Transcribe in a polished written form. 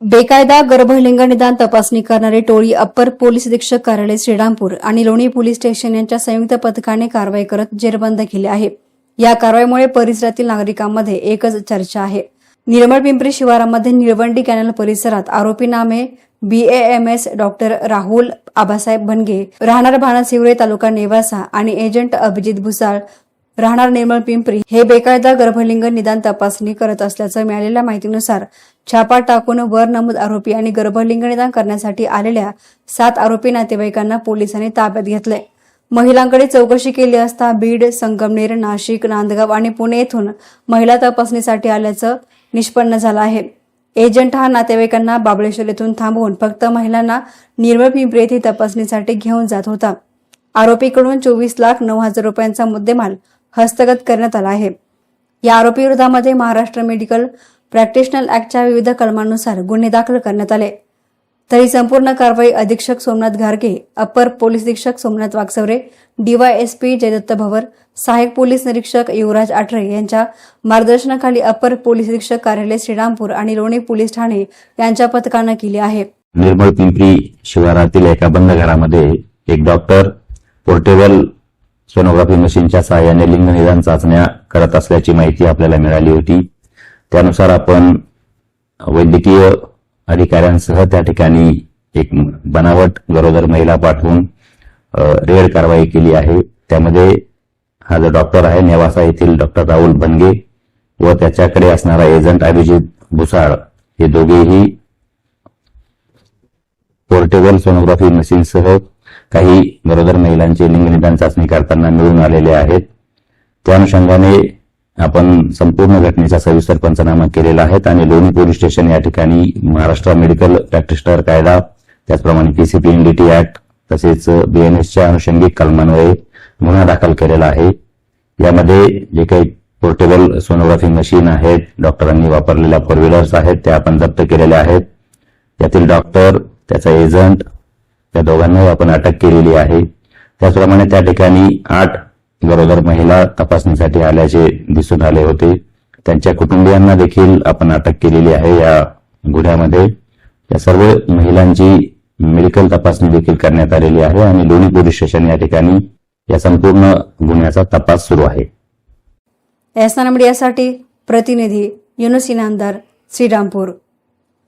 बेकायदा गर्भलिंग निदान तपासणी करणारी टोळी अप्पर पोलीस अधीक्षक कार्यालय श्रीरामपूर आणि लोणी पोलीस स्टेशन यांच्या संयुक्त पथकाने कारवाई करत जेरबंद केले आहे। या कारवाईमुळे परिसरातील नागरिकांमध्ये एकच चर्चा आहे। निर्मळ पिंपरी शिवारामध्ये निळवंडी कॅनल परिसरात आरोपी नामे BAMS डॉक्टर राहुल आबासाहेब बनगे राहणार भानसिवरे तालुका नेवासा आणि एजंट अभिजित भुसाळ राहणार निर्मळ पिंपरी हे बेकायदा गर्भलिंग निदान तपासणी करत असल्याचं मिळालेल्या माहितीनुसार छापा टाकून वर नमूद आरोपी आणि गर्भलिंग निदान करण्यासाठी आलेल्या 7 आरोपी नातेवाईकांना पोलिसांनी ताब्यात घेतले। महिलांकडे चौकशी केली असता बीड, संगमनेर, नाशिक, नांदगाव आणि पुणे येथून महिला तपासणीसाठी आल्याचं निष्पन्न झालं आहे। एजंट हा नातेवाईकांना बाबळेश्वर येथून थांबवून फक्त महिलांना निर्मळ पिंपरी येथे तपासणीसाठी घेऊन जात होता। आरोपीकडून 24,09,000 रुपयांचा मुद्देमाल हस्तगत करण्यात आला आहे। या आरोपी विरोधामध्ये महाराष्ट्र मेडिकल प्रॅक्टिशनर ऍक्टच्या विविध कलमांनुसार गुन्हे दाखल करण्यात आले। तरी संपूर्ण कारवाई अधीक्षक सोमनाथ घारगे, अप्पर पोलीस अधीक्षक सोमनाथ वागसवरे, DYSP जयदत्त भवर, सहाय्यक पोलीस निरीक्षक युवराज आठरे यांच्या मार्गदर्शनाखाली अप्पर पोलीस अधीक्षक कार्यालय श्रीरामपूर आणि लोणी पोलीस ठाणे यांच्या पथकानं केली आहे। निर्मळ पिंपरी शिवारातील एका बंद घरामध्ये एक डॉक्टर पोर्टेबल सोनोग्राफी मशीनच्या सहाय्याने लिंग निदान चाचण्या करत असल्याची माहिती आपल्याला मिळाली होती। त्यानुसार आपण वैद्यकीय अधिकाऱ्यांसह त्या ठिकाणी एक बनावट गरोदर महिला पाठवून रेड कारवाई केली आहे। त्यामध्ये हा जो डॉक्टर आहे नेवासा येथील डॉक्टर राहुल बनगे व त्याच्याकडे असणारा एजंट अभिजित भुसाळ हे दोघेही पोर्टेबल सोनोग्राफी मशीनसह काही गरोदर महिलांचे लिंग निदान चाचणी करताना मिळून आलेले आहेत। त्या अनुषंगाने आपण संपूर्ण घटनेचा सविस्तर पंचनामा केलेला आहे आणि लोणी पोलीस स्टेशन या ठिकाणी महाराष्ट्र मेडिकल प्रॅक्टिशनर कायदा, त्याचप्रमाणे PCPNDT ऍक्ट तसेच BNSच्या अनुषंगिक कलमान्वये गुन्हा दाखल केलेला आहे। यामध्ये जे काही पोर्टेबल सोनोग्राफी मशीन आहेत, डॉक्टरांनी वापरलेल्या 4 व्हीलर्स आहेत, त्या आपण जप्त केलेल्या आहेत। त्यातील डॉक्टर, त्याचा एजंट या दोघांनाही आपण अटक केलेली आहे। त्याचप्रमाणे त्या ठिकाणी 8 गरोदर महिला तपासणीसाठी आल्याचे दिसून आले होते। त्यांच्या कुटुंबियांना देखील आपण अटक केलेली आहे या गुन्ह्यामध्ये। या सर्व महिलांची मेडिकल तपासणी देखील करण्यात आलेली आहे आणि लोणी पोलीस स्टेशन या ठिकाणी या संपूर्ण गुन्ह्याचा तपास सुरू आहे। एसना मीडियासाठी प्रतिनिधी युनुस इनामदार, श्रीरामपूर।